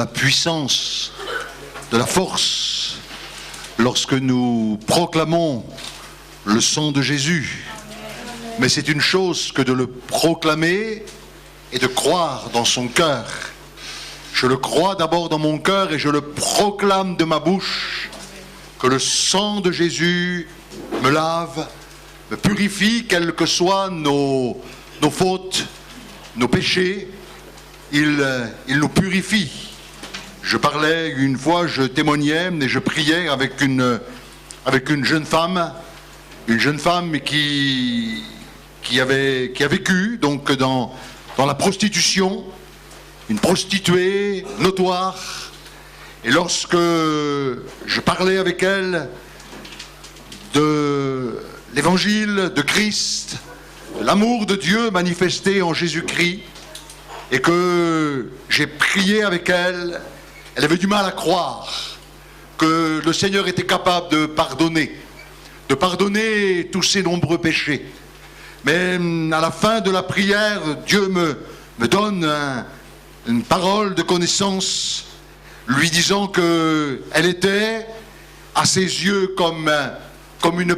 la puissance, de la force, lorsque nous proclamons le sang de Jésus. Mais c'est une chose que de le proclamer et de croire dans son cœur. Je le crois d'abord dans mon cœur et je le proclame de ma bouche, que le sang de Jésus me lave, me purifie, quelles que soient nos fautes, nos péchés, il nous purifie. Je parlais une fois, je témoignais et je priais avec une jeune femme qui a vécu donc dans la prostitution, une prostituée notoire. Et lorsque je parlais avec elle de l'évangile de Christ, de l'amour de Dieu manifesté en Jésus-Christ, et que j'ai prié avec elle, elle avait du mal à croire que le Seigneur était capable de pardonner tous ses nombreux péchés. Mais à la fin de la prière, Dieu me donne une parole de connaissance, lui disant qu'elle était à ses yeux comme une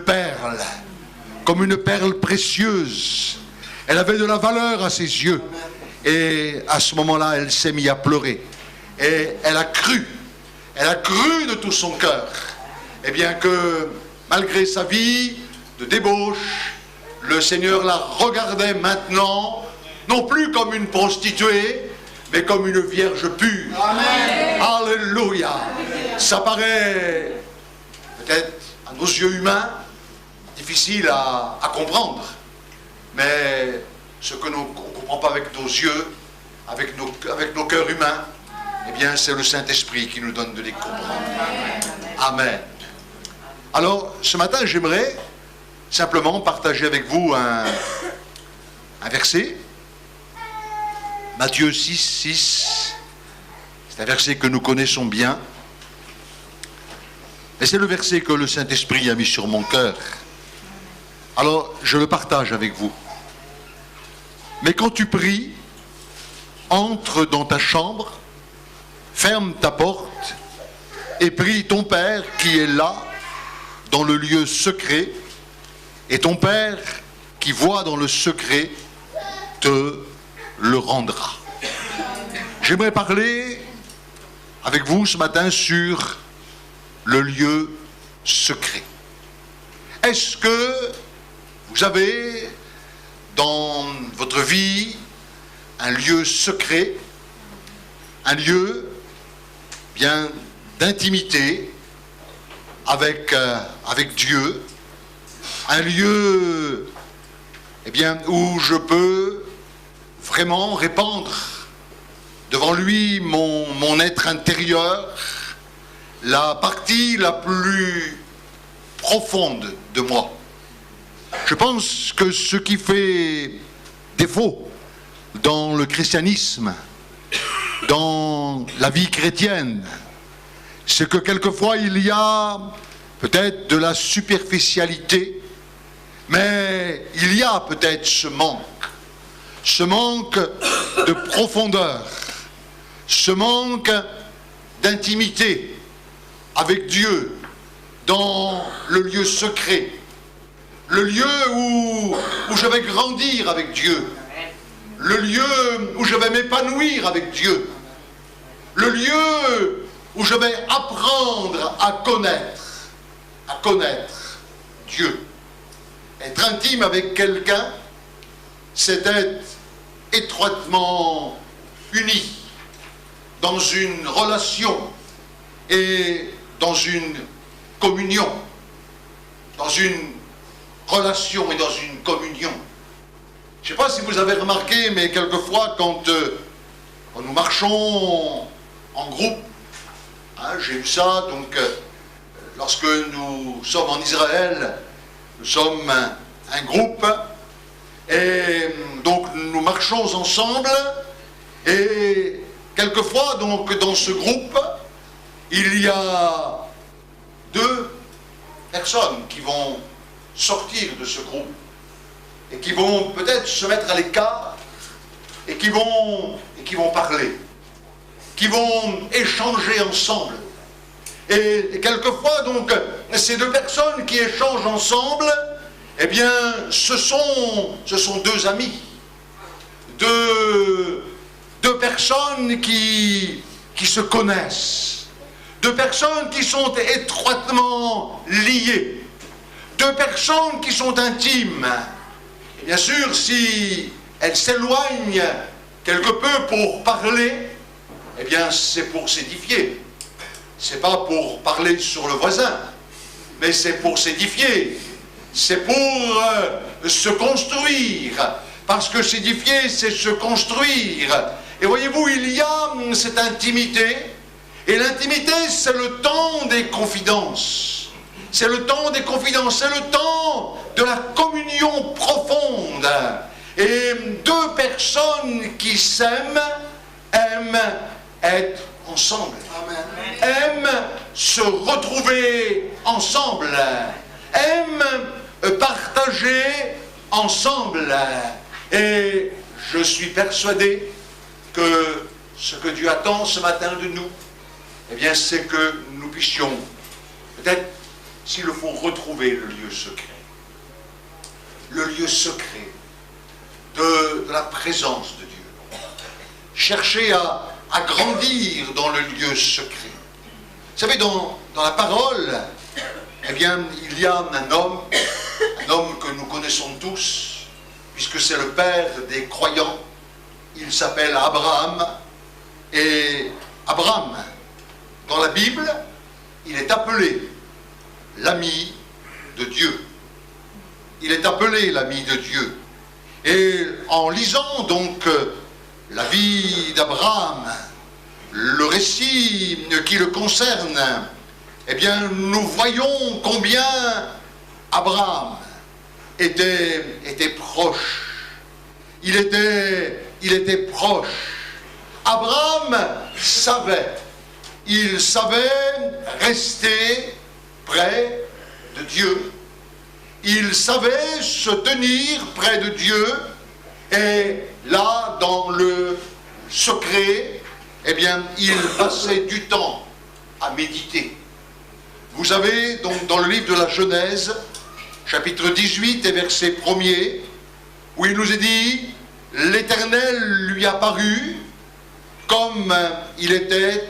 perle précieuse. Elle avait de la valeur à ses yeux. Et à ce moment-là, elle s'est mise à pleurer. Et elle a cru de tout son cœur, eh bien que malgré sa vie de débauche, le Seigneur la regardait maintenant, non plus comme une prostituée, mais comme une vierge pure. Amen. Alléluia. Ça paraît peut-être à nos yeux humains difficile à comprendre, mais ce que nous ne comprenons pas avec nos yeux, avec nos cœurs humains, eh bien c'est le Saint-Esprit qui nous donne de les comprendre. Amen. Alors ce matin j'aimerais simplement partager avec vous un verset, Matthieu 6, 6. C'est un verset que nous connaissons bien, et c'est le verset que le Saint-Esprit a mis sur mon cœur. Alors je le partage avec vous. Mais quand tu pries, entre dans ta chambre, ferme ta porte et prie ton Père qui est là, dans le lieu secret, et ton Père qui voit dans le secret te le rendra. J'aimerais parler avec vous ce matin sur le lieu secret. Est-ce que vous avez dans votre vie un lieu secret, un lieu bien d'intimité avec Dieu, un lieu eh bien, où je peux vraiment répandre devant lui mon être intérieur, la partie la plus profonde de moi. Je pense que ce qui fait défaut dans le christianisme, dans la vie chrétienne, c'est que quelquefois il y a peut-être de la superficialité, mais il y a peut-être ce manque de profondeur, ce manque d'intimité avec Dieu dans le lieu secret, le lieu où je vais grandir avec Dieu, le lieu où je vais m'épanouir avec Dieu, le lieu où je vais apprendre à connaître Dieu. Être intime avec quelqu'un, c'est être étroitement uni dans une relation et dans une communion, dans une relation et dans une communion. Je ne sais pas si vous avez remarqué, mais quelquefois quand nous marchons en groupe, hein, j'ai eu ça, donc lorsque nous sommes en Israël, nous sommes un groupe, et donc nous marchons ensemble, et quelquefois donc dans ce groupe, il y a deux personnes qui vont sortir de ce groupe et qui vont peut-être se mettre à l'écart et qui vont parler. qui vont échanger ensemble. Et quelquefois, donc, ces deux personnes qui échangent ensemble, eh bien, ce sont deux amis, deux personnes qui se connaissent, deux personnes qui sont étroitement liées, deux personnes qui sont intimes. Et bien sûr, si elles s'éloignent quelque peu pour parler, eh bien, c'est pour s'édifier. C'est pas pour parler sur le voisin, mais c'est pour s'édifier. C'est pour se construire. Parce que s'édifier, c'est se construire. Et voyez-vous, il y a cette intimité. Et l'intimité, c'est le temps des confidences. C'est le temps des confidences. C'est le temps de la communion profonde. Et deux personnes qui s'aiment aiment être ensemble. Amen. Aiment se retrouver ensemble. Aiment partager ensemble. Et je suis persuadé que ce que Dieu attend ce matin de nous, eh bien, c'est que nous puissions, peut-être, s'il le faut, retrouver le lieu secret. Le lieu secret de la présence de Dieu. Chercher à grandir dans le lieu secret. Vous savez, dans la parole, eh bien, il y a un homme que nous connaissons tous, puisque c'est le père des croyants. Il s'appelle Abraham. Et Abraham, dans la Bible, il est appelé l'ami de Dieu. Il est appelé l'ami de Dieu. Et en lisant donc la vie d'Abraham, le récit qui le concerne, eh bien, nous voyons combien Abraham était proche. Il était proche. Abraham il savait rester près de Dieu. Il savait se tenir près de Dieu. Et là, dans le secret, eh bien, il passait du temps à méditer. Vous avez donc dans le livre de la Genèse, chapitre 18 et verset 1er, où il nous est dit, l'Éternel lui apparut comme il était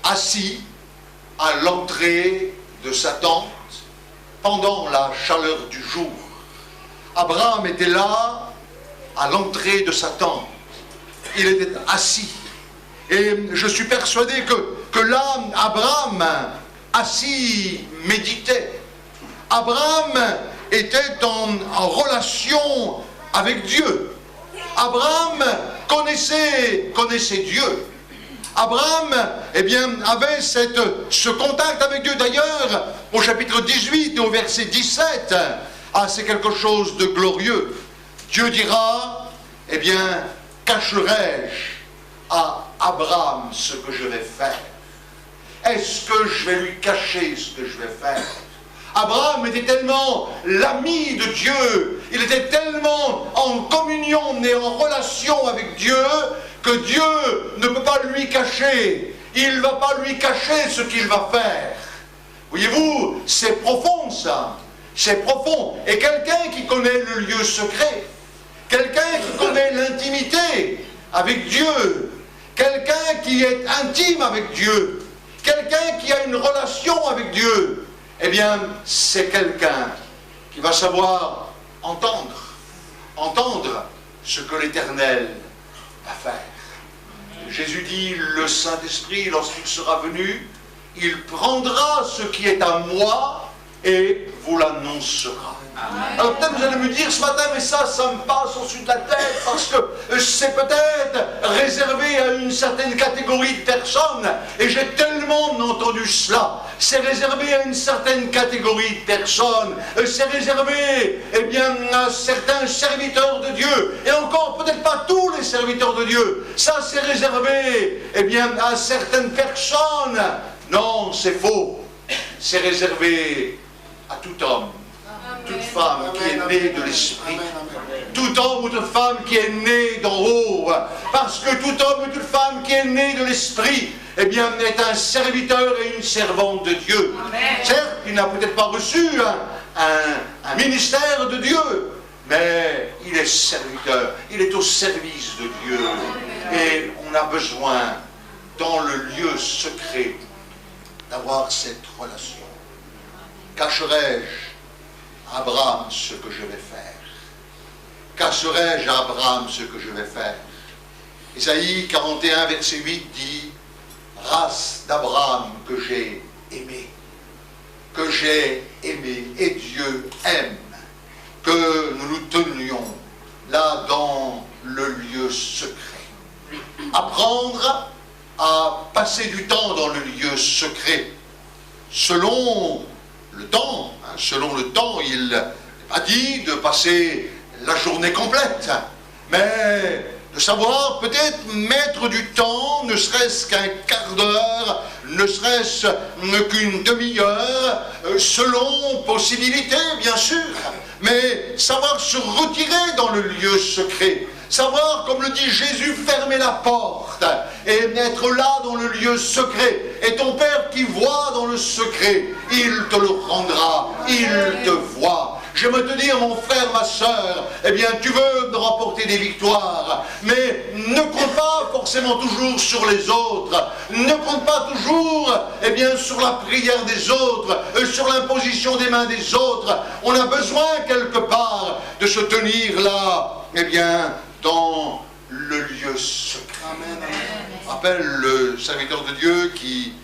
assis à l'entrée de sa tente pendant la chaleur du jour. Abraham était là à l'entrée de sa tente. Il était assis. Et je suis persuadé que là, Abraham, assis, méditait. Abraham était en relation avec Dieu. Abraham connaissait Dieu. Abraham, eh bien, avait ce contact avec Dieu. D'ailleurs, au chapitre 18 et au verset 17, c'est quelque chose de glorieux. Dieu dira, eh bien, cacherai-je à Abraham ce que je vais faire? Est-ce que je vais lui cacher ce que je vais faire? Abraham était tellement l'ami de Dieu, il était tellement en communion et en relation avec Dieu, que Dieu ne peut pas lui cacher. Il ne va pas lui cacher ce qu'il va faire. Voyez-vous, c'est profond ça. C'est profond. Et quelqu'un qui connaît le lieu secret, quelqu'un qui connaît l'intimité avec Dieu, quelqu'un qui est intime avec Dieu, quelqu'un qui a une relation avec Dieu, eh bien, c'est quelqu'un qui va savoir entendre ce que l'Éternel va faire. Jésus dit, le Saint-Esprit, lorsqu'il sera venu, il prendra ce qui est à moi et vous l'annoncera. Alors peut-être vous allez me dire ce matin, mais ça me passe au-dessus de la tête, parce que c'est peut-être réservé à une certaine catégorie de personnes, et j'ai tellement entendu cela. C'est réservé à une certaine catégorie de personnes, c'est réservé, eh bien, à certains serviteurs de Dieu, et encore peut-être pas tous les serviteurs de Dieu. Ça, c'est réservé, eh bien, à certaines personnes. Non, c'est faux. C'est réservé à tout homme, toute femme qui est née de l'Esprit, tout tout homme ou toute femme qui est né d'en haut, parce que tout homme ou toute femme qui est né de l'Esprit, eh bien, est un serviteur et une servante de Dieu. Amen. Certes, il n'a peut-être pas reçu un ministère de Dieu, mais il est serviteur, il est au service de Dieu. Et on a besoin, dans le lieu secret, d'avoir cette relation. Cacherai-je à Abraham ce que je vais faire? Cacherai-je à Abraham ce que je vais faire? Isaïe 41, verset 8 dit, race d'Abraham que j'ai aimé, et Dieu aime que nous nous tenions là dans le lieu secret. Apprendre à passer du temps dans le lieu secret, selon le temps, il n'est pas dit de passer la journée complète, mais de savoir peut-être mettre du temps, ne serait-ce qu'un quart d'heure, ne serait-ce qu'une demi-heure, selon possibilité bien sûr, mais savoir se retirer dans le lieu secret, savoir, comme le dit Jésus, fermer la porte et être là dans le lieu secret. Et ton Père qui voit dans le secret, il te le rendra, il te voit. J'aimerais te dire, mon frère, ma soeur, eh bien, tu veux remporter des victoires, mais ne compte pas forcément toujours sur les autres, ne compte pas toujours, eh bien, sur la prière des autres, sur l'imposition des mains des autres. On a besoin, quelque part, de se tenir là, eh bien, dans le lieu secret. Amen. Je rappelle le serviteur de Dieu qui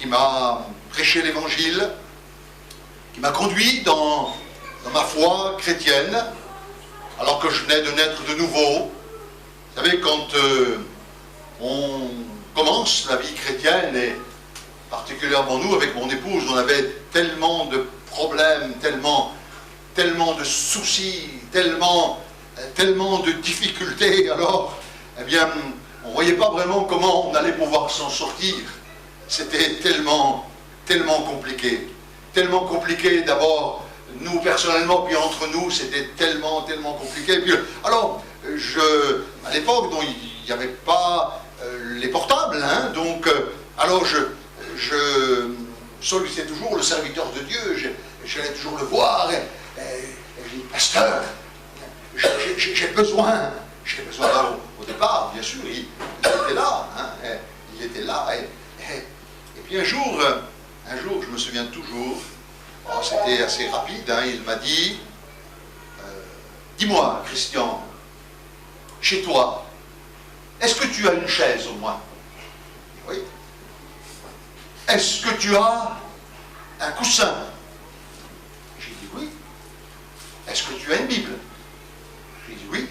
m'a prêché l'évangile, qui m'a conduit dans ma foi chrétienne, alors que je venais de naître de nouveau. Vous savez, quand on commence la vie chrétienne, et particulièrement nous, avec mon épouse, on avait tellement de problèmes, tellement de soucis, tellement de difficultés, alors, eh bien, on ne voyait pas vraiment comment on allait pouvoir s'en sortir. C'était tellement compliqué. Tellement compliqué d'abord, nous personnellement, puis entre nous, c'était tellement compliqué. Puis, alors, à l'époque, il n'y avait pas les portables, hein, donc, alors je sollicitais toujours le serviteur de Dieu, j'allais toujours le voir, et je dis, pasteur, j'ai besoin. Alors, au départ, bien sûr, il était là, hein, il était là, et puis un jour, je me souviens toujours, c'était assez rapide, hein, il m'a dit, dis-moi, Christian, chez toi, est-ce que tu as une chaise au moins? Oui. Est-ce que tu as un coussin? J'ai dit oui. Est-ce que tu as une Bible? J'ai dit oui.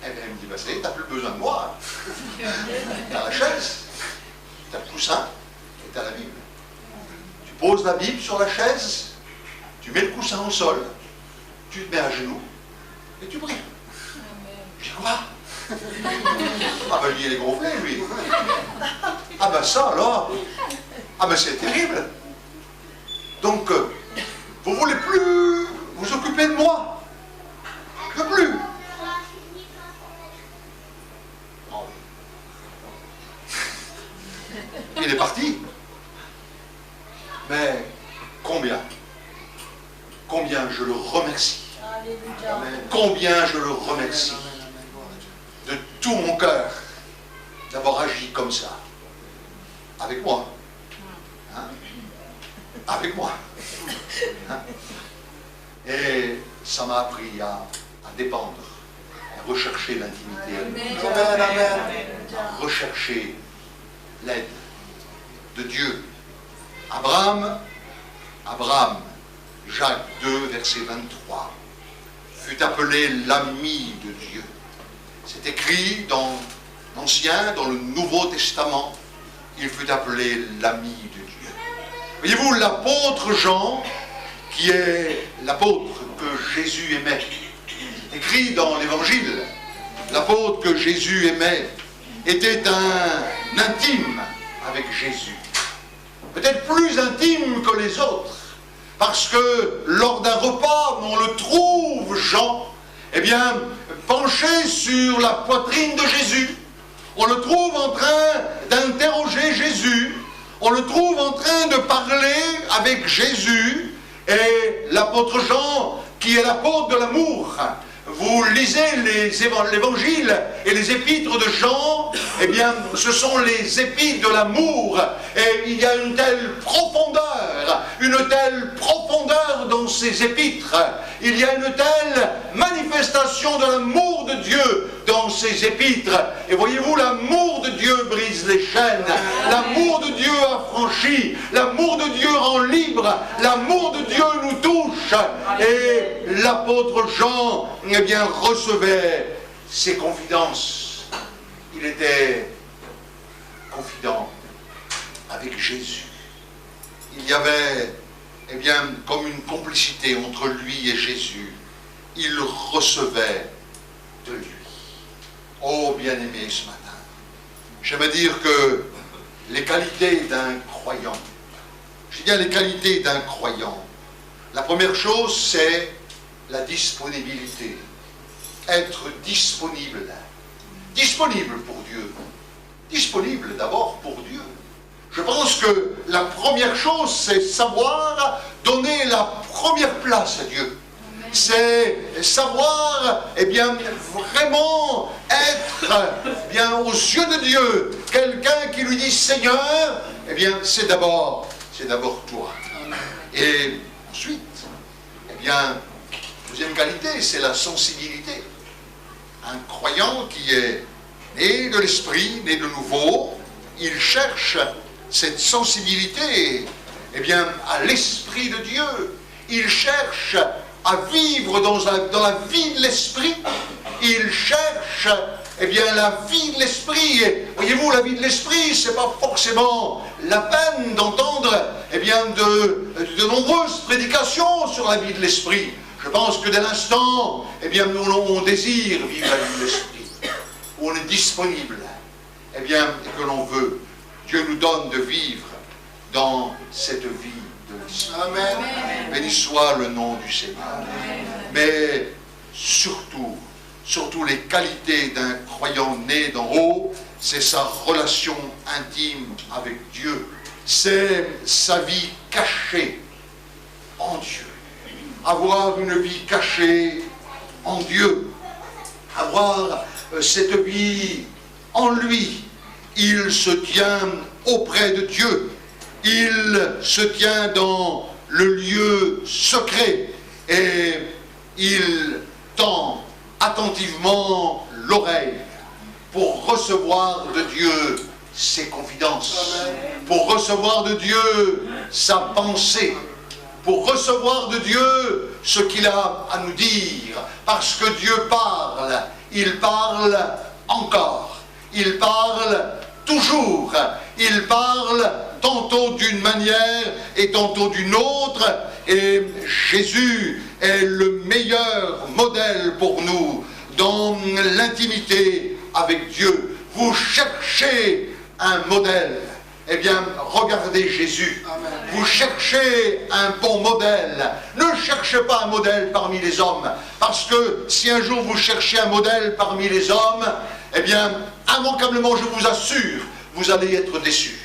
Et bien, elle me dit, bah, ça y est, tu n'as plus besoin de moi. Tu as la chaise, tu as le coussin et tu as la Bible. Tu poses la Bible sur la chaise, tu mets le coussin au sol, tu te mets à genoux et tu pries. Je dis quoi? Ah ben lui il est gonflé lui. Ah ben ça alors, ah ben c'est terrible. Donc vous voulez plus vous occuper de moi? Je veux plus. Il est parti. Mais combien je le remercie. Combien je le remercie de tout mon cœur d'avoir agi comme ça. Avec moi. Hein? Avec moi. Hein? Et ça m'a appris à dépendre, à rechercher l'intimité, à rechercher l'aide de Dieu. Abraham, Jacques 2, verset 23, fut appelé l'ami de Dieu. C'est écrit dans l'Ancien, dans le Nouveau Testament, il fut appelé l'ami de Dieu. Voyez-vous, l'apôtre Jean, qui est l'apôtre que Jésus aimait, écrit dans l'Évangile, l'apôtre que Jésus aimait, était un intime avec Jésus. Peut-être plus intime que les autres, parce que lors d'un repas, on le trouve, Jean, eh bien, penché sur la poitrine de Jésus. On le trouve en train d'interroger Jésus. On le trouve en train de parler avec Jésus. Et l'apôtre Jean, qui est l'apôtre de l'amour, vous lisez l'évangile et les épîtres de Jean, eh bien, ce sont les épîtres de l'amour. Et il y a une telle profondeur dans ces épîtres. Il y a une telle manifestation de l'amour de Dieu dans ces épîtres. Et voyez-vous, l'amour de Dieu brise les chaînes. L'amour de Dieu affranchit. L'amour de Dieu rend libre. L'amour de Dieu nous touche. Et l'apôtre Jean, eh bien, recevait ses confidences. Il était confident avec Jésus. Il y avait, eh bien, comme une complicité entre lui et Jésus. Il recevait de lui. Oh, bien-aimé, ce matin, j'aimerais dire que les qualités d'un croyant, je dis bien les qualités d'un croyant, la première chose, c'est la disponibilité. Être disponible. Disponible pour Dieu. Disponible d'abord pour Dieu. Je pense que la première chose, c'est savoir donner la première place à Dieu. C'est savoir, eh bien, vraiment être, eh bien, aux yeux de Dieu, quelqu'un qui lui dit Seigneur, eh bien, c'est d'abord toi. Et ensuite, eh bien, deuxième qualité, c'est la sensibilité. Un croyant qui est né de l'esprit, né de nouveau, il cherche cette sensibilité, eh bien, à l'esprit de Dieu. Il cherche à vivre dans la vie de l'esprit. Il cherche, eh bien, la vie de l'esprit. Et voyez-vous, la vie de l'esprit, c'est pas forcément la peine d'entendre, eh bien, de nombreuses prédications sur la vie de l'esprit. Je pense que dès l'instant, eh bien, on désire vivre la vie de l'esprit, où on est disponible, eh bien, et que l'on veut, Dieu nous donne de vivre dans cette vie de l'esprit. Amen. Béni soit le nom du Seigneur. Amen. Mais surtout les qualités d'un croyant né d'en haut, c'est sa relation intime avec Dieu. C'est sa vie cachée en Dieu. Avoir une vie cachée en Dieu. Avoir cette vie en lui. Il se tient auprès de Dieu. Il se tient dans le lieu secret. Et il tend attentivement l'oreille pour recevoir de Dieu ses confidences. Pour recevoir de Dieu sa pensée. Pour recevoir de Dieu ce qu'il a à nous dire. Parce que Dieu parle. Il parle encore. Il parle toujours. Il parle tantôt d'une manière et tantôt d'une autre. Et Jésus est le meilleur modèle pour nous dans l'intimité avec Dieu. Vous cherchez un modèle. Eh bien, regardez Jésus. Amen. Vous cherchez un bon modèle. Ne cherchez pas un modèle parmi les hommes. Parce que si un jour vous cherchez un modèle parmi les hommes, eh bien, immanquablement, je vous assure, vous allez être déçus.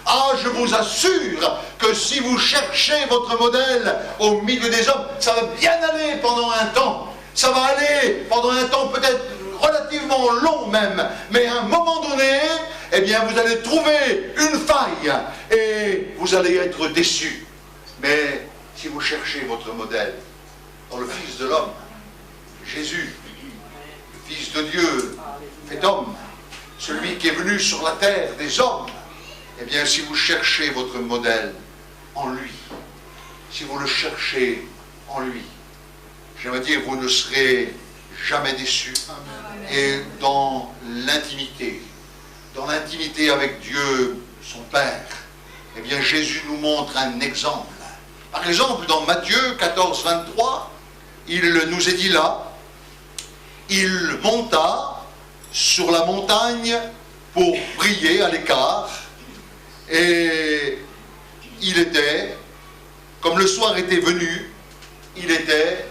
Ah, je vous assure que si vous cherchez votre modèle au milieu des hommes, ça va bien aller pendant un temps. Ça va aller pendant un temps peut-être relativement long même. Mais à un moment donné, eh bien, vous allez trouver une faille et vous allez être déçus. Mais si vous cherchez votre modèle dans le Fils de l'homme, Jésus, le Fils de Dieu, fait homme, celui qui est venu sur la terre des hommes, eh bien, si vous cherchez votre modèle en lui, si vous le cherchez en lui, j'aimerais dire, vous ne serez jamais déçus. Et dans l'intimité avec Dieu, son Père, eh bien, Jésus nous montre un exemple. Par exemple, dans Matthieu 14, 23, il nous est dit là, il monta sur la montagne pour prier à l'écart, et il était, comme le soir était venu, il était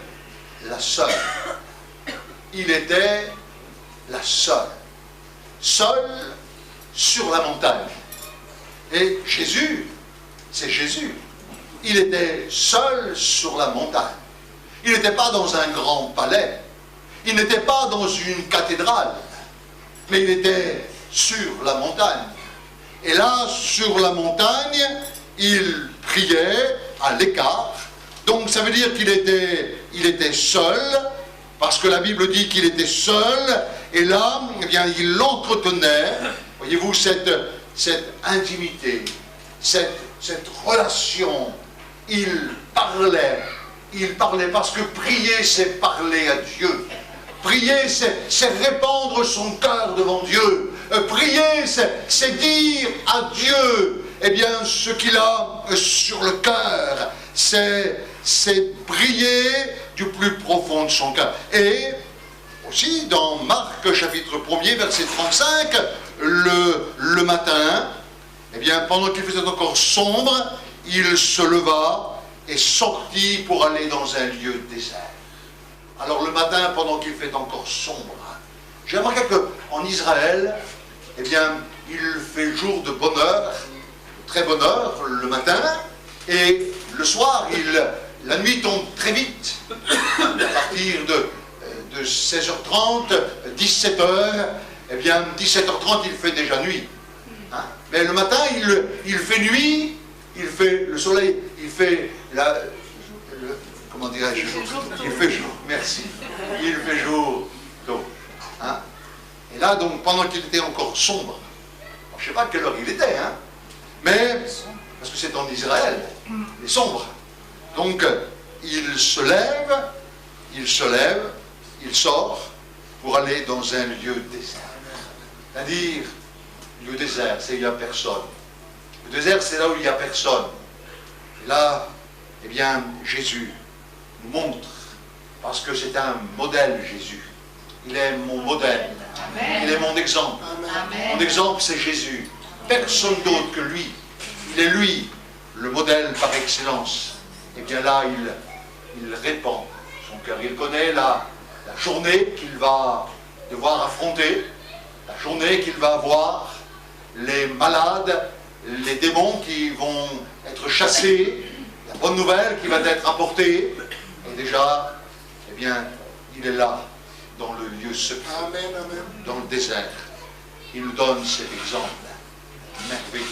la seule. il était la seule. Seul sur la montagne. Et Jésus, c'est Jésus. Il était seul sur la montagne. Il n'était pas dans un grand palais. Il n'était pas dans une cathédrale. Mais il était sur la montagne. Et là, sur la montagne, il priait à l'écart. Donc ça veut dire qu'il était seul, parce que la Bible dit qu'il était seul, et là, eh bien, il entretenait, voyez-vous, cette intimité, cette relation. Il parlait parce que prier, c'est parler à Dieu. Prier, c'est répandre son cœur devant Dieu. Prier, c'est dire à Dieu, eh bien, ce qu'il a sur le cœur. C'est prier du plus profond de son cœur. Et aussi, dans Marc, chapitre 1er, verset 35, le matin, eh bien, pendant qu'il faisait encore sombre, il se leva et sortit pour aller dans un lieu désert. Alors le matin, pendant qu'il fait encore sombre, j'ai remarqué qu'en Israël, eh bien, il fait jour de bonne heure, très bonne heure, le matin, et le soir, la nuit tombe très vite, à partir de 16h30, 17h, eh bien, 17h30, il fait déjà nuit. Hein? Mais le matin, il fait nuit, il fait le soleil, il fait comment dirais-je? Il fait jour, merci. Il fait jour, donc. Hein? Et là, donc, pendant qu'il était encore sombre, je ne sais pas à quelle heure il était, hein, mais, parce que c'est en Israël, il est sombre. Donc, il se lève, il sort pour aller dans un lieu désert. C'est-à-dire, le désert, c'est où il n'y a personne. Le désert, c'est là où il n'y a personne. Et là, eh bien, Jésus nous montre, parce que c'est un modèle, Jésus. Il est mon modèle. Amen. Il est mon exemple. Amen. Mon exemple, c'est Jésus. Personne d'autre que lui. Il est lui, le modèle par excellence. Et bien là, il répand son cœur. Il connaît la journée qu'il va devoir affronter, la journée qu'il va avoir, les malades, les démons qui vont être chassés, la bonne nouvelle qui va être apportée. Et déjà, eh bien, il est là, dans le lieu secret, dans le désert. Il nous donne cet exemple merveilleux.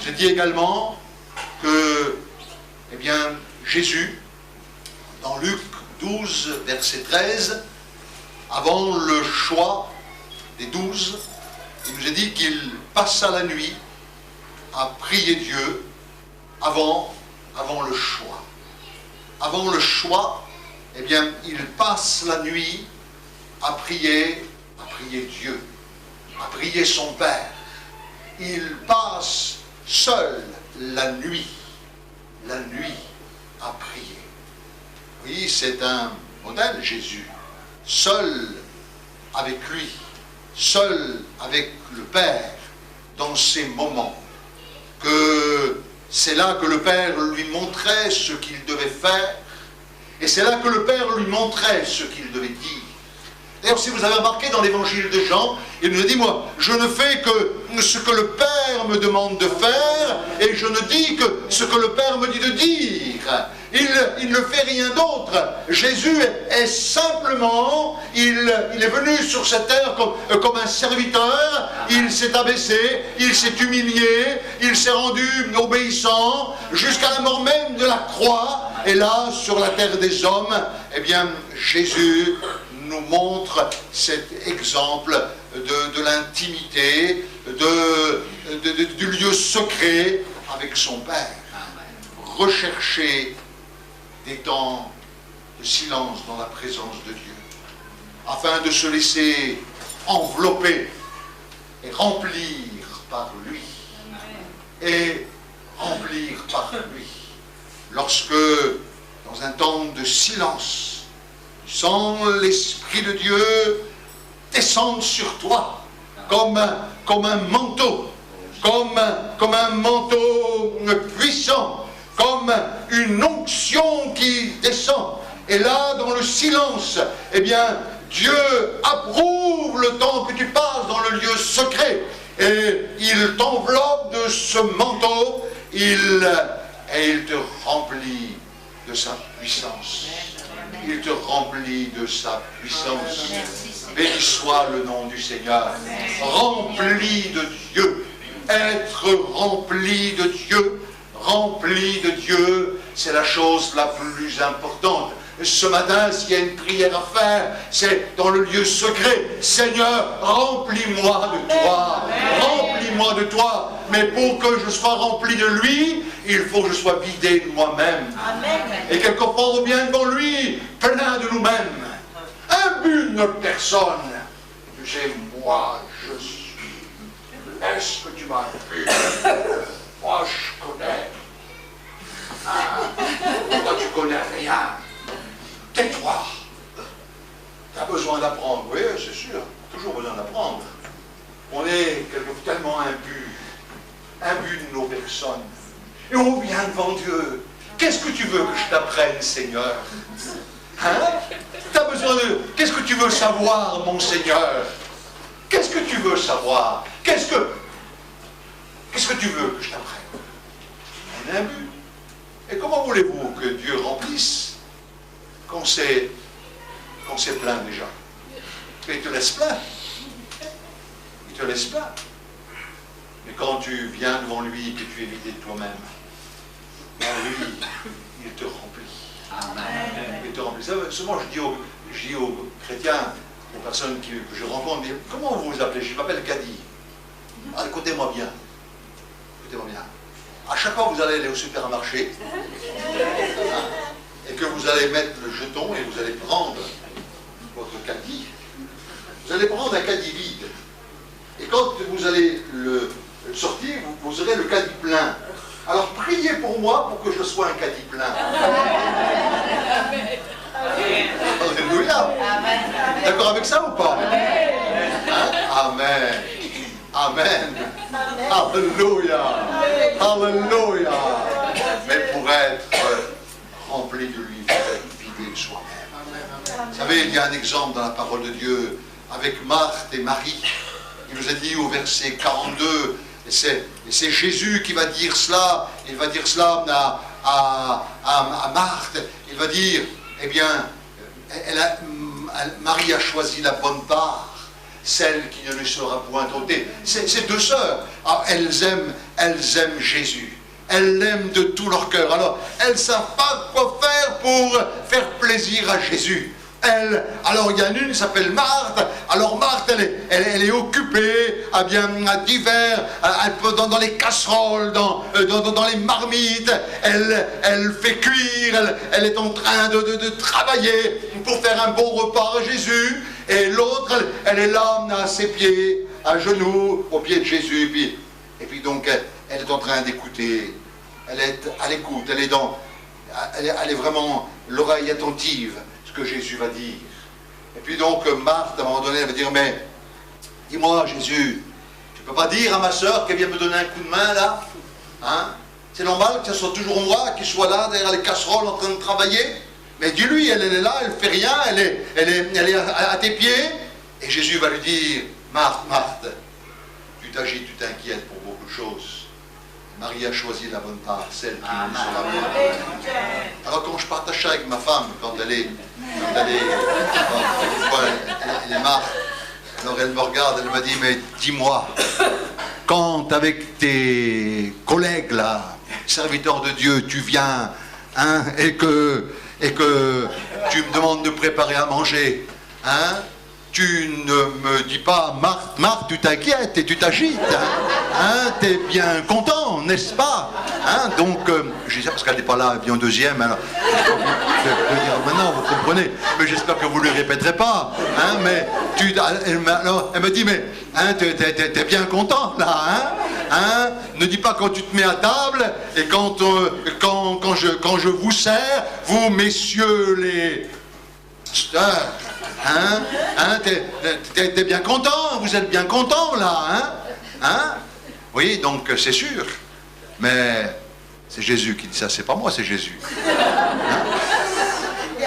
Je dis également que, eh bien, Jésus, dans Luc 12, verset 13, avant le choix des 12, il nous a dit qu'il passa la nuit à prier Dieu avant le choix. Avant le choix, eh bien, il passe la nuit à prier Dieu, à prier son Père. Il passe seul la nuit à prier. Oui, c'est un modèle, Jésus. Seul avec lui, seul avec le Père, dans ces moments, que c'est là que le Père lui montrait ce qu'il devait faire, et c'est là que le Père lui montrait ce qu'il devait dire. D'ailleurs, si vous avez remarqué dans l'évangile de Jean, il nous a dit, moi, je ne fais que ce que le Père me demande de faire, et je ne dis que ce que le Père me dit de dire. Il ne fait rien d'autre. Jésus est simplement, il est venu sur cette terre comme un serviteur, il s'est abaissé, il s'est humilié, il s'est rendu obéissant, jusqu'à la mort même de la croix, et là, sur la terre des hommes, eh bien, Jésus nous montre cet exemple de l'intimité, du lieu secret avec son Père. Rechercher des temps de silence dans la présence de Dieu, afin de se laisser envelopper et remplir par lui. Et remplir par lui. Lorsque, dans un temps de silence, tu sens l'Esprit de Dieu descendre sur toi comme un manteau, comme un manteau puissant, comme une onction qui descend. Et là, dans le silence, eh bien, Dieu approuve le temps que tu passes dans le lieu secret. Et il t'enveloppe de ce manteau, et il te remplit de sa puissance. Il te remplit de sa puissance. Béni soit le nom du Seigneur. Rempli de Dieu. Être rempli de Dieu, c'est la chose la plus importante. Ce matin, s'il y a une prière à faire, c'est dans le lieu secret. Seigneur, remplis-moi de toi. Remplis-moi de toi. Mais pour que je sois rempli de lui, il faut que je sois vidé de moi-même. Et quelquefois, on vient devant lui, plein de nous-mêmes. Imbu de notre personne. C'est moi, je suis. Est-ce que tu m'as vu? Moi, je connais. Toi, tu connais rien. Tais-toi. Tu as besoin d'apprendre. Oui, c'est sûr. Toujours besoin d'apprendre. On est tellement imbus de nos personnes. Et on vient devant Dieu. Qu'est-ce que tu veux que je t'apprenne, Seigneur? Hein? Tu as besoin de... Qu'est-ce que tu veux savoir, mon Seigneur? Qu'est-ce que tu veux savoir? Qu'est-ce que tu veux que je t'apprenne? On est imbu. Et comment voulez-vous que Dieu remplisse qu'on s'est plein déjà? Il te laisse plein. Il te laisse plein. Mais quand tu viens devant lui et que tu es vidé de toi-même, lui, il te remplit. Amen. Il te remplit. Souvent, je dis aux chrétiens, aux personnes que je rencontre, comment vous vous appelez? Je m'appelle Kadi. Ah, écoutez-moi bien. Écoutez-moi bien. À chaque fois que vous allez aller au supermarché, et que vous allez mettre le jeton et vous allez prendre votre caddie, vous allez prendre un caddie vide. Et quand vous allez le sortir, vous aurez le caddie plein. Alors priez pour moi pour que je sois un caddie plein. Alléluia. D'accord avec ça ou pas? Hein? Amen. Amen. Alléluia. Alléluia. Mais pour être rempli de lui, il faut être vidé de soi-même. Vous savez, il y a un exemple dans la parole de Dieu avec Marthe et Marie. Il nous a dit au verset 42, et c'est Jésus qui va dire cela. Il va dire cela à Marthe. Il va dire, eh bien, Marie a choisi la bonne part, celle qui ne lui sera point ôtée. Ces deux sœurs, elles aiment Jésus. Elles l'aiment de tout leur cœur. Alors, elles ne savent pas quoi faire pour faire plaisir à Jésus. Alors il y en a une qui s'appelle Marthe. Alors Marthe, elle est occupée à divers, dans les casseroles, dans les marmites. Elle fait cuire, elle est en train de travailler pour faire un bon repas à Jésus. Et l'autre, elle est là à ses pieds, à genoux, aux pieds de Jésus. Et puis donc, elle est en train d'écouter. Elle est à l'écoute, elle est vraiment l'oreille attentive. Que Jésus va dire. Et puis donc Marthe, à un moment donné, elle va dire, mais dis-moi Jésus, tu ne peux pas dire à ma soeur qu'elle vient me donner un coup de main là? Hein? C'est normal que ce soit toujours moi qui soit là derrière les casseroles en train de travailler? Mais dis-lui, elle est là, elle ne fait rien, elle est à tes pieds. Et Jésus va lui dire, Marthe, tu t'agites, tu t'inquiètes pour beaucoup de choses. Marie a choisi la bonne part, celle qui nous sera bonne. Alors quand je partage ça avec ma femme, quand elle est marre, alors elle me regarde, elle me dit, mais dis-moi, quand avec tes collègues là, serviteurs de Dieu, tu viens, hein, et que tu me demandes de préparer à manger, hein, tu ne me dis pas, Marthe, tu t'inquiètes et tu t'agites. Hein, t'es bien content, n'est-ce pas? Hein, donc, je dis ça parce qu'elle n'est pas là, elle vient en deuxième. Alors, je vais dire maintenant, vous comprenez. Mais j'espère que vous ne le répéterez pas. Hein, mais elle me dit, mais hein, t'es bien content là. Hein, ne dis pas quand tu te mets à table et quand je vous sers, vous messieurs les... t'es bien content, vous êtes bien content là, hein? Oui, donc c'est sûr. Mais c'est Jésus qui dit ça, c'est pas moi, c'est Jésus. Hein?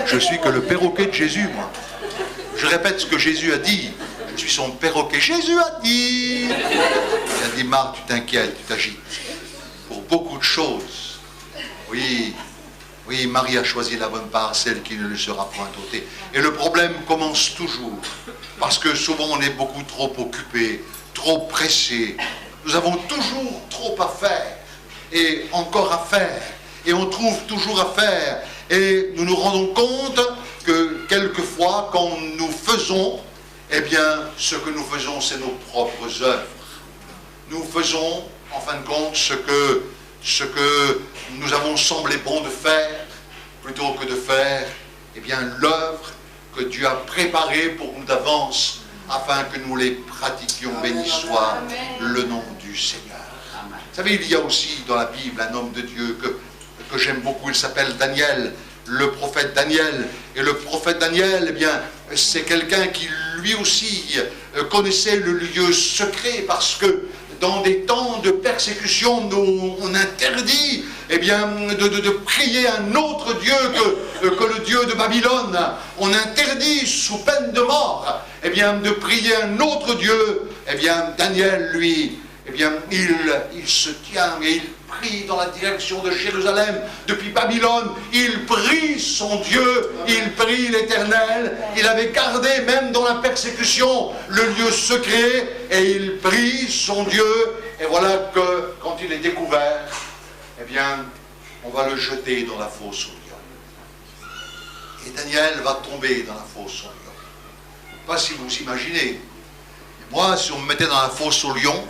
Je suis que le perroquet de Jésus, moi. je répète ce que Jésus a dit. Je suis son perroquet. Jésus a dit. Il a dit, Marc, tu t'inquiètes, tu t'agites. Pour beaucoup de choses. Oui, oui, Marie a choisi la bonne part, celle qui ne lui sera point ôtée. Et le problème commence toujours. Parce que souvent on est beaucoup trop occupé, trop pressé. Nous avons toujours trop à faire. Et encore à faire. Et on trouve toujours à faire. Et nous nous rendons compte que quelquefois, quand nous faisons, eh bien, ce que nous faisons, c'est nos propres œuvres. Nous faisons, en fin de compte, ce que nous avons semblé bon de faire, plutôt que de faire, eh bien, l'œuvre que Dieu a préparée pour nous d'avance, afin que nous les pratiquions. Béni soit le nom du Seigneur. Vous savez, il y a aussi dans la Bible un homme de Dieu que j'aime beaucoup, il s'appelle Daniel, le prophète Daniel. Et le prophète Daniel, eh bien, c'est quelqu'un qui lui aussi connaissait le lieu secret, parce que dans des temps de persécution, on interdit eh bien, de prier un autre Dieu que le Dieu de Babylone. On interdit, sous peine de mort, eh bien, de prier un autre Dieu. Eh bien, Daniel, lui, eh bien, il se tient et il prie dans la direction de Jérusalem, depuis Babylone. Il prie son Dieu, il prie l'Éternel. Il avait gardé, même dans la persécution, le lieu secret, et il prie son Dieu. Et voilà que, quand il est découvert, eh bien, on va le jeter dans la fosse au lion. Et Daniel va tomber dans la fosse au lion. Je ne sais pas si vous imaginez. Moi, si on me mettait dans la fosse au lion,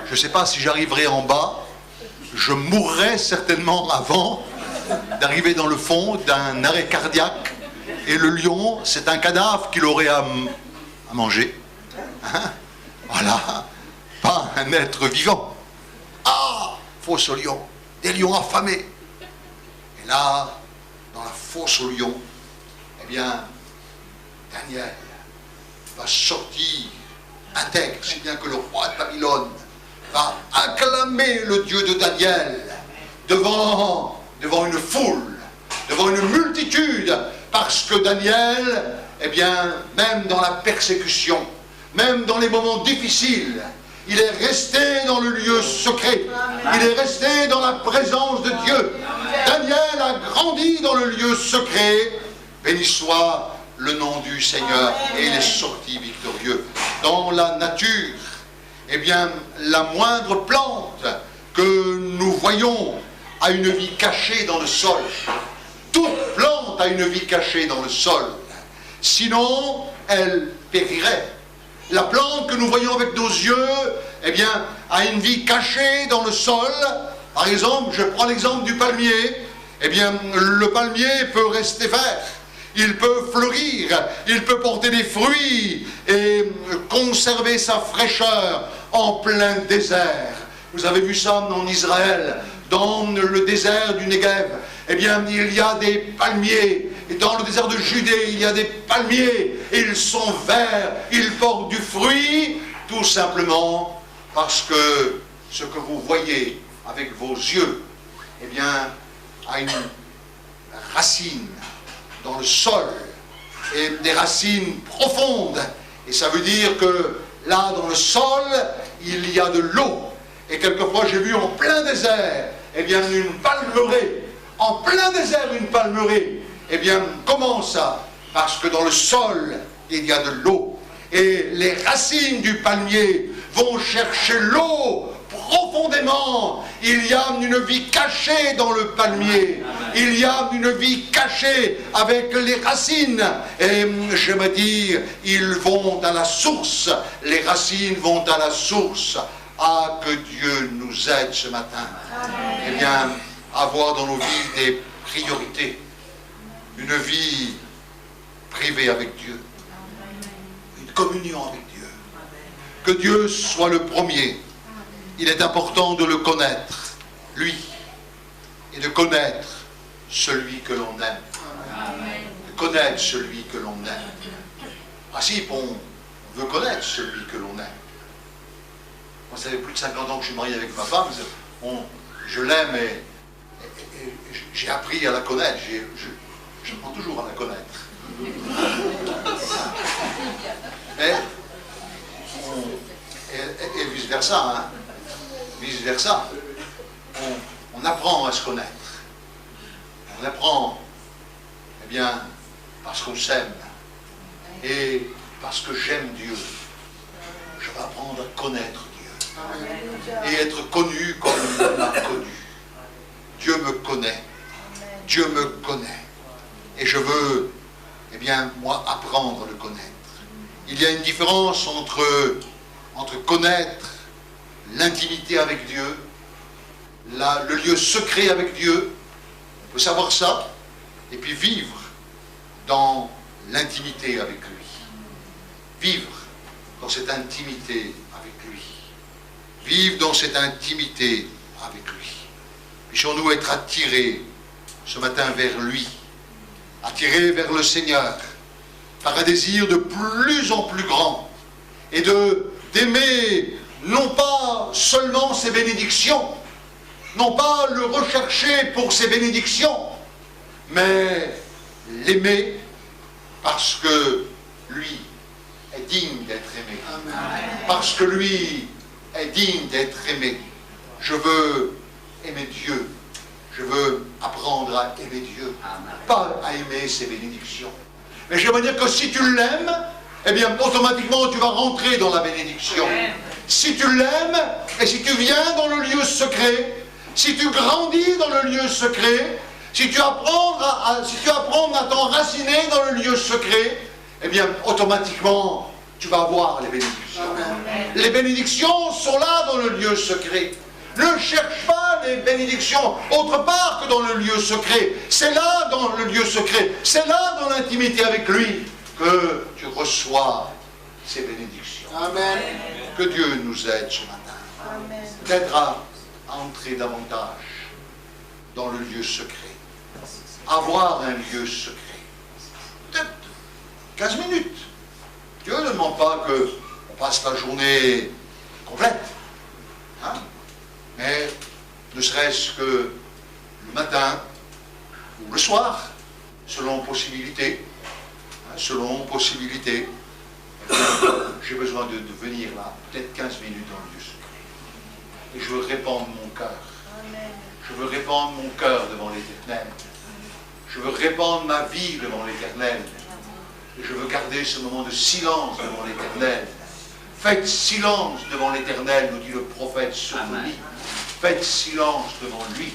je ne sais pas si j'arriverais en bas, je mourrais certainement avant d'arriver dans le fond d'un arrêt cardiaque. Et le lion, c'est un cadavre qu'il aurait à manger. Hein? Voilà, pas un être vivant. Ah, fosse au lion, des lions affamés. Et là, dans la fosse au lion, eh bien, Daniel va sortir intègre, si bien que le roi de Babylone va acclamer le Dieu de Daniel devant une foule, devant une multitude, parce que Daniel, eh bien, même dans la persécution, même dans les moments difficiles, il est resté dans le lieu secret, il est resté dans la présence de Dieu. Daniel a grandi dans le lieu secret, béni soit le nom du Seigneur, et il est sorti victorieux. Dans la nature, eh bien, la moindre plante que nous voyons a une vie cachée dans le sol. Toute plante a une vie cachée dans le sol. Sinon, elle périrait. La plante que nous voyons avec nos yeux, eh bien, a une vie cachée dans le sol. Par exemple, je prends l'exemple du palmier. Eh bien, le palmier peut rester vert. Il peut fleurir, il peut porter des fruits et conserver sa fraîcheur en plein désert. Vous avez vu ça en Israël, dans le désert du Negev. Eh bien, il y a des palmiers. Et dans le désert de Judée, il y a des palmiers. Et ils sont verts, ils portent du fruit, tout simplement parce que ce que vous voyez avec vos yeux, eh bien, a une racine dans le sol, et des racines profondes. Et ça veut dire que là, dans le sol, il y a de l'eau. Et quelquefois, j'ai vu en plein désert, eh bien, une palmeraie. En plein désert, une palmeraie. Eh bien, comment ça? Parce que dans le sol, il y a de l'eau. Et les racines du palmier vont chercher l'eau profondément. Il y a une vie cachée dans le palmier. Il y a une vie cachée avec les racines. Et je me dis, ils vont à la source. Les racines vont à la source. Ah, que Dieu nous aide ce matin. Eh bien, avoir dans nos vies des priorités. Une vie privée avec Dieu. Une communion avec Dieu. Que Dieu soit le premier. Il est important de le connaître, lui, et de connaître celui que l'on aime. Amen. De connaître celui que l'on aime. Ah si, on veut connaître celui que l'on aime. Moi, ça fait plus de 50 ans que je suis marié avec ma femme, je l'aime et j'ai appris à la connaître, j'apprends toujours à la connaître. Mais, et vice-versa, hein. Vice-versa. On apprend à se connaître. On apprend, eh bien, parce qu'on s'aime. Et parce que j'aime Dieu. Je vais apprendre à connaître Dieu. Et être connu comme il m'a connu. Dieu me connaît. Dieu me connaît. Et je veux, eh bien, moi, apprendre à le connaître. Il y a une différence entre connaître l'intimité avec Dieu, le lieu secret avec Dieu, on peut savoir ça, et puis vivre dans l'intimité avec lui. Vivre dans cette intimité avec lui. Vivre dans cette intimité avec lui. Puissions-nous être attirés ce matin vers lui, attirés vers le Seigneur, par un désir de plus en plus grand, et d'aimer non pas seulement ses bénédictions, non pas le rechercher pour ses bénédictions, mais l'aimer parce que lui est digne d'être aimé. Amen. Parce que lui est digne d'être aimé. Je veux aimer Dieu. Je veux apprendre à aimer Dieu. Amen. Pas à aimer ses bénédictions. Mais je veux dire que si tu l'aimes, eh bien automatiquement tu vas rentrer dans la bénédiction. Amen. Si tu l'aimes et si tu viens dans le lieu secret, si tu grandis dans le lieu secret, si tu apprends à t'enraciner dans le lieu secret, eh bien automatiquement tu vas avoir les bénédictions. Amen. Les bénédictions sont là dans le lieu secret. Ne cherche pas les bénédictions autre part que dans le lieu secret. C'est là dans le lieu secret, c'est là dans l'intimité avec lui que tu reçois ces bénédictions. Amen. Que Dieu nous aide ce matin. Peut-être à entrer davantage dans le lieu secret. Avoir un lieu secret. Peut-être 15 minutes. Dieu ne demande pas qu'on passe la journée complète. Hein? Mais ne serait-ce que le matin ou le soir, selon possibilité. Hein, selon possibilité. J'ai besoin de venir là, peut-être 15 minutes dans le lieu secret. Et je veux répandre mon cœur. Je veux répandre mon cœur devant l'Éternel. Je veux répandre ma vie devant l'Éternel. Et je veux garder ce moment de silence devant l'Éternel. Faites silence devant l'Éternel, nous dit le prophète sur vos lits. Faites silence devant lui.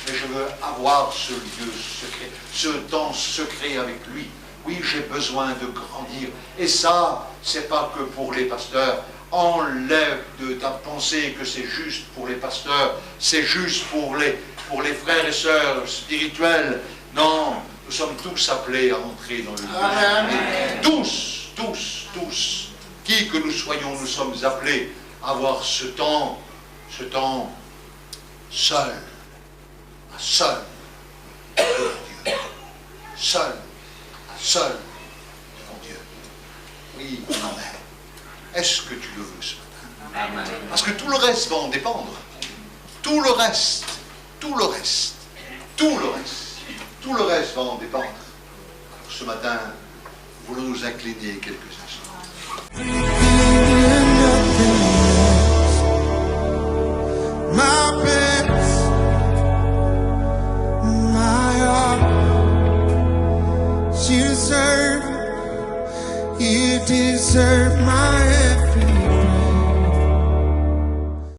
Et je veux avoir ce lieu secret, ce temps secret avec lui. Oui, j'ai besoin de grandir. Et ça, c'est pas que pour les pasteurs. Enlève de ta pensée que c'est juste pour les pasteurs, c'est juste pour les frères et sœurs spirituels. Non, nous sommes tous appelés à entrer dans le lieu. Tous, tous, tous. Qui que nous soyons, nous sommes appelés à avoir ce temps seul, seul devant Dieu. Seul devant Dieu. Oui, amen. Est-ce que tu le veux ce matin? Amen. Parce que tout le reste va en dépendre. Tout le reste va en dépendre. Alors ce matin, voulons nous incliner quelques instants. My best, my heart, you deserve my